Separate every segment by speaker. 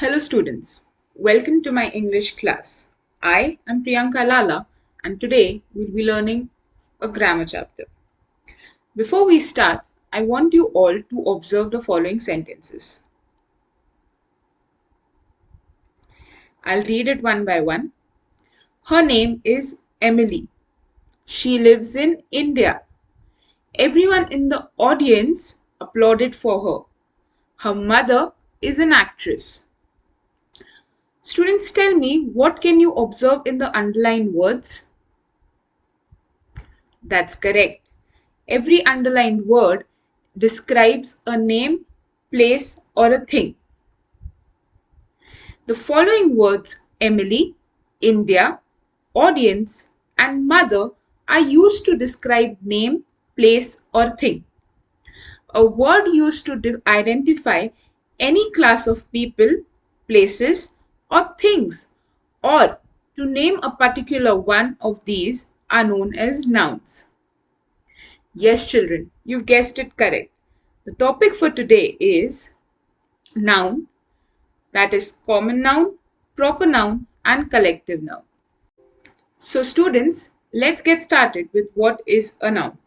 Speaker 1: Hello students, welcome to my English class. I am Priyanka Lala and today we'll be learning a grammar chapter. Before we start, I want you all to observe the following sentences. I'll read it one by one. Her name is Emily. She lives in India. Everyone in the audience applauded for her. Her mother is an actress. Students, tell me, what can you observe in the underlined words? That's correct. Every underlined word describes a name, place, or a thing. The following words, Emily, India, audience, and mother, are used to describe name, place, or thing. A word used to identify any class of people, places, or things, or to name a particular one of these are known as nouns. Yes, children, you've guessed it correct. The topic for today is noun, that is common noun, proper noun, and collective noun. So, students, let's get started with what is a noun.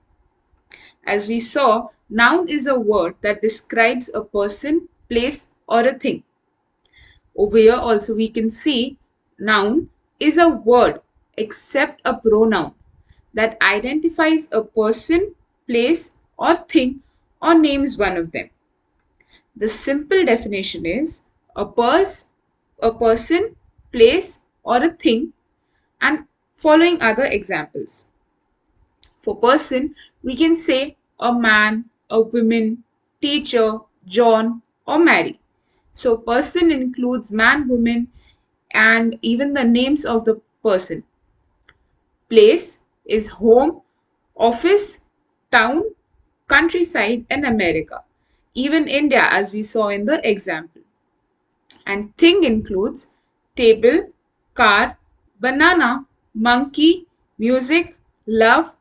Speaker 1: As we saw, noun is a word that describes a person, place, or a thing. Over here also we can see noun is a word except a pronoun that identifies a person, place, or thing or names one of them. The simple definition is a person, place, or a thing, and following other examples. For person, we can say a man, a woman, teacher, John, or Mary. So, person includes man, woman, and even the names of the person. Place is home, office, town, countryside, and America. Even India, as we saw in the example. And thing includes table, car, banana, monkey, music, love,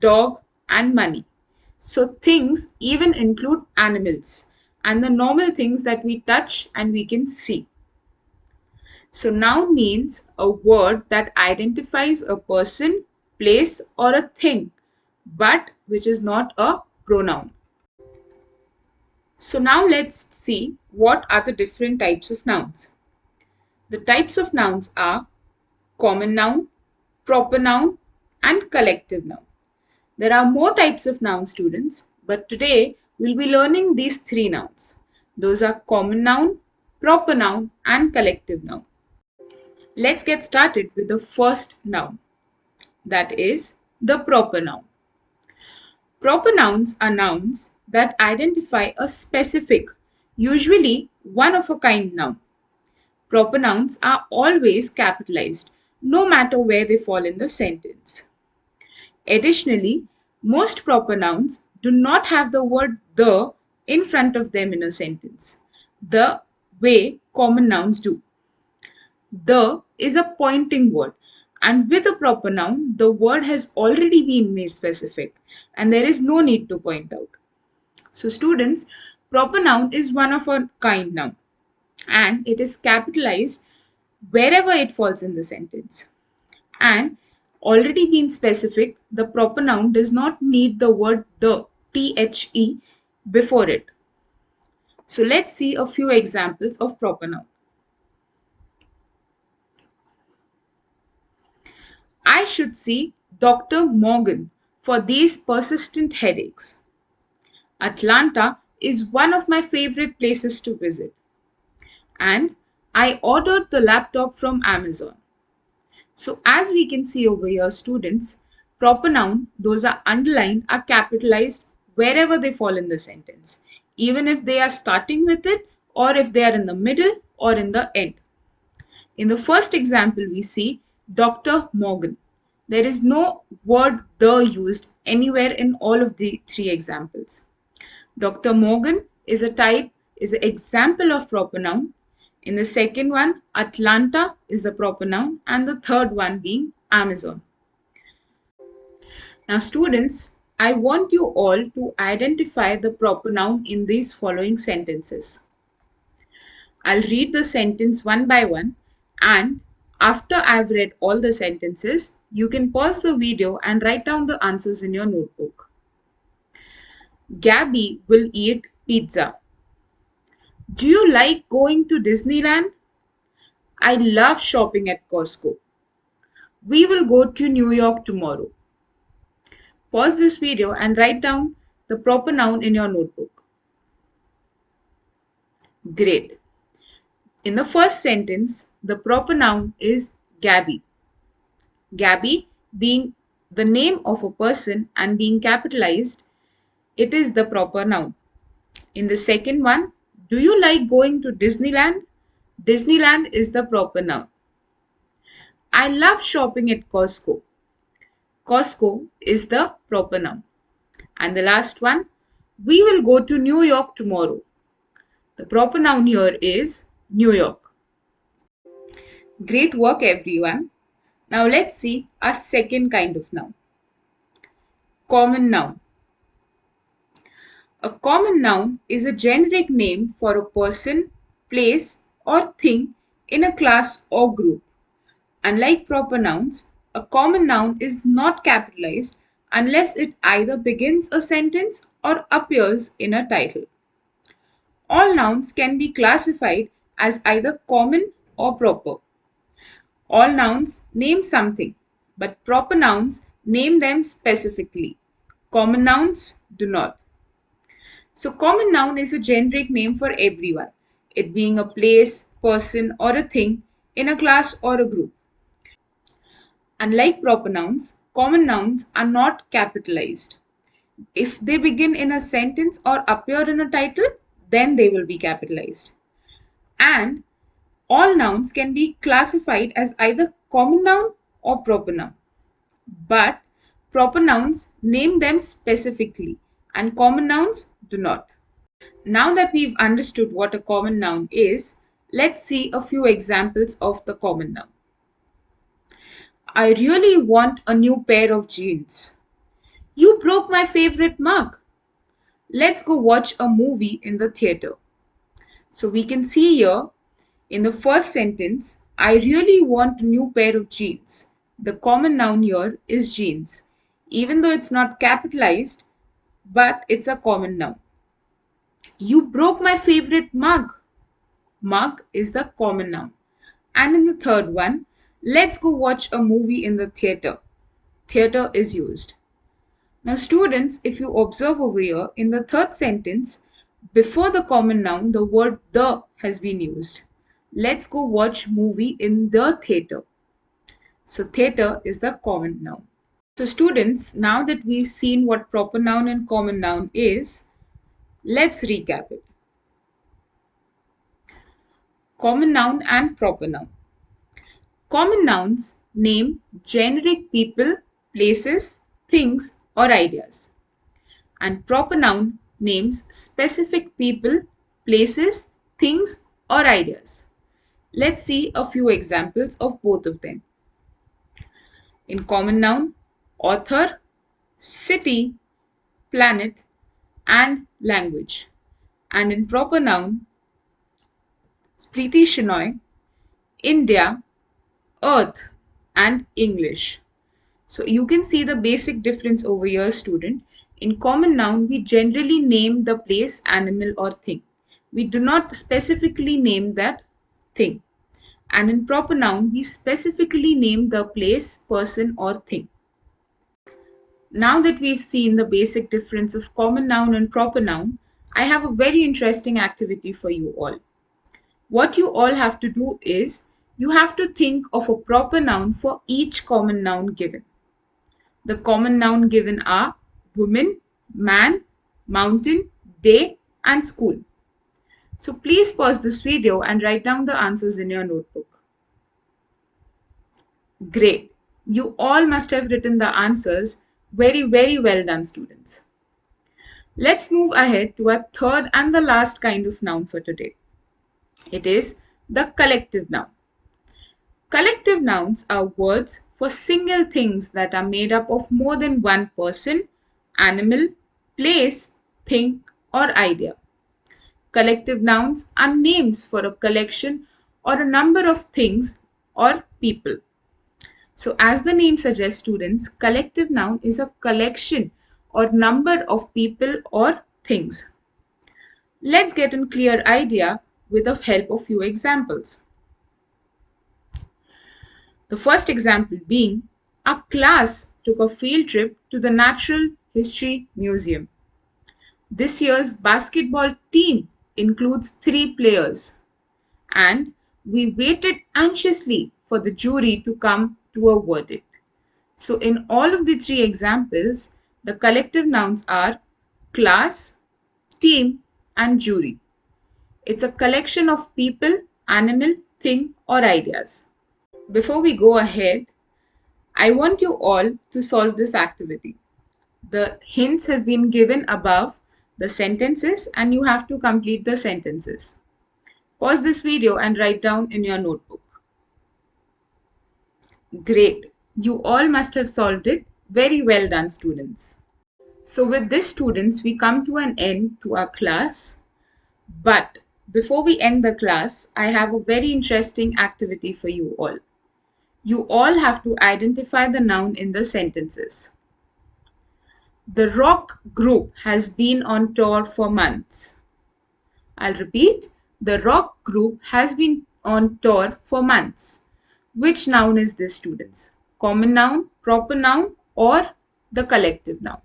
Speaker 1: dog, and money. So things even include animals and the normal things that we touch and we can see. So noun means a word that identifies a person, place, or a thing, but which is not a pronoun. So now let's see what are the different types of nouns. The types of nouns are common noun, proper noun, and collective noun. There are more types of noun, students, but today we'll be learning these three nouns. Those are common noun, proper noun, and collective noun. Let's get started with the first noun, that is the proper noun. Proper nouns are nouns that identify a specific, usually one of a kind noun. Proper nouns are always capitalized, no matter where they fall in the sentence. Additionally, most proper nouns do not have the word the in front of them in a sentence, the way common nouns do. The is a pointing word, and with a proper noun, the word has already been made specific, and there is no need to point out. So, students, proper noun is one of a kind noun, and it is capitalized wherever it falls in the sentence. And already been specific, the proper noun does not need the word the, the, before it. So let's see a few examples of proper noun. I should see Dr. Morgan for these persistent headaches. Atlanta is one of my favorite places to visit. And I ordered the laptop from Amazon. So as we can see over here, students, proper noun, those are underlined, are capitalized wherever they fall in the sentence, even if they are starting with it or if they are in the middle or in the end. In the first example, we see Dr. Morgan. There is no word the used anywhere in all of the three examples. Dr. Morgan is an example of proper noun. In the second one, Atlanta is the proper noun, and the third one being Amazon. Now, students, I want you all to identify the proper noun in these following sentences. I'll read the sentence one by one, and after I've read all the sentences, you can pause the video and write down the answers in your notebook. Gabby will eat pizza. Do you like going to Disneyland? I love shopping at Costco. We will go to New York tomorrow. Pause this video and write down the proper noun in your notebook. Great. In the first sentence, the proper noun is Gabby. Gabby being the name of a person and being capitalized, it is the proper noun. In the second one, do you like going to Disneyland? Disneyland is the proper noun. I love shopping at Costco. Costco is the proper noun. And the last one, we will go to New York tomorrow. The proper noun here is New York. Great work, everyone. Now let's see a second kind of noun. Common noun. A common noun is a generic name for a person, place, or thing in a class or group. Unlike proper nouns, a common noun is not capitalized unless it either begins a sentence or appears in a title. All nouns can be classified as either common or proper. All nouns name something, but proper nouns name them specifically. Common nouns do not. So, common noun is a generic name for everyone, it being a place, person, or a thing in a class or a group. Unlike proper nouns, common nouns are not capitalized. If they begin in a sentence or appear in a title, then they will be capitalized. And all nouns can be classified as either common noun or proper noun. But proper nouns name them specifically and common nouns do not. Now that we've understood what a common noun is, let's see a few examples of the common noun. I really want a new pair of jeans. You broke my favorite mug. Let's go watch a movie in the theater. So we can see here in the first sentence, I really want a new pair of jeans. The common noun here is jeans, even though it's not capitalized, but it's a common noun. You broke my favorite mug. Mug is the common noun. And in the third one, let's go watch a movie in the theater. Theater is used. Now, students, if you observe over here, in the third sentence, before the common noun, the word the has been used. Let's go watch movie in the theater. So, theater is the common noun. So, students, now that we've seen what proper noun and common noun is, let's recap it. Common noun and proper noun. Common nouns name generic people, places, things, or ideas. And proper noun names specific people, places, things, or ideas. Let's see a few examples of both of them. In common noun, author, city, planet, and language. And in proper noun, Spriti Shenoy, India, Earth, and English. So you can see the basic difference over here, student. In common noun, we generally name the place, animal, or thing. We do not specifically name that thing. And in proper noun, we specifically name the place, person, or thing. Now that we've seen the basic difference of common noun and proper noun, I have a very interesting activity for you all. What you all have to do is, you have to think of a proper noun for each common noun given. The common noun given are woman, man, mountain, day, and school. So please pause this video and write down the answers in your notebook. Great. You all must have written the answers. Very, very well done, students. Let's move ahead to our third and the last kind of noun for today. It is the collective noun. Collective nouns are words for single things that are made up of more than one person, animal, place, thing, or idea. Collective nouns are names for a collection or a number of things or people. So, as the name suggests, students, collective noun is a collection or number of people or things. Let's get a clear idea with the help of few examples. The first example being, a class took a field trip to the Natural History Museum. This year's basketball team includes 3 players, and we waited anxiously for the jury to come to a verdict. So, in all of the 3 examples, the collective nouns are class, team, and jury. It's a collection of people, animal, thing, or ideas. Before we go ahead, I want you all to solve this activity. The hints have been given above the sentences, and you have to complete the sentences. Pause this video and write down in your notebook. Great. You all must have solved it. Very well done, students. So with this, students, we come to an end to our class. But before we end the class, I have a very interesting activity for you all. You all have to identify the noun in the sentences. The rock group has been on tour for months. I'll repeat. The rock group has been on tour for months. Which noun is this, students? Common noun, proper noun, or the collective noun?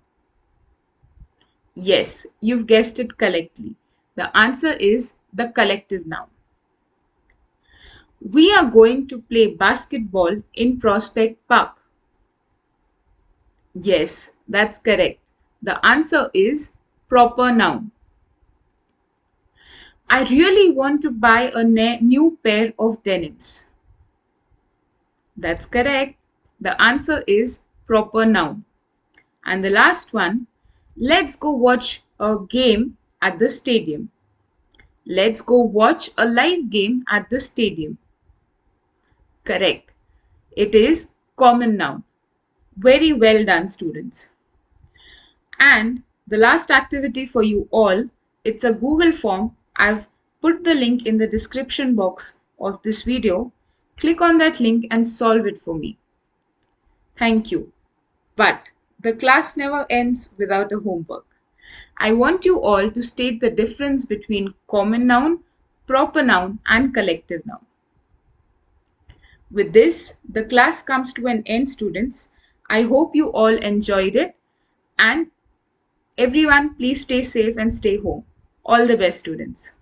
Speaker 1: Yes, you've guessed it correctly. The answer is the collective noun. We are going to play basketball in Prospect Park. Yes, that's correct. The answer is proper noun. I really want to buy a new pair of denims. That's correct. The answer is proper noun. And the last one, let's go watch a game at the stadium. Let's go watch a live game at the stadium. Correct. It is common noun. Very well done, students. And the last activity for you all, it's a Google form. I've put the link in the description box of this video. Click on that link and solve it for me. Thank you. But the class never ends without a homework. I want you all to state the difference between common noun, proper noun, and collective noun. With this, the class comes to an end, students. I hope you all enjoyed it, and everyone, please stay safe and stay home. All the best, students.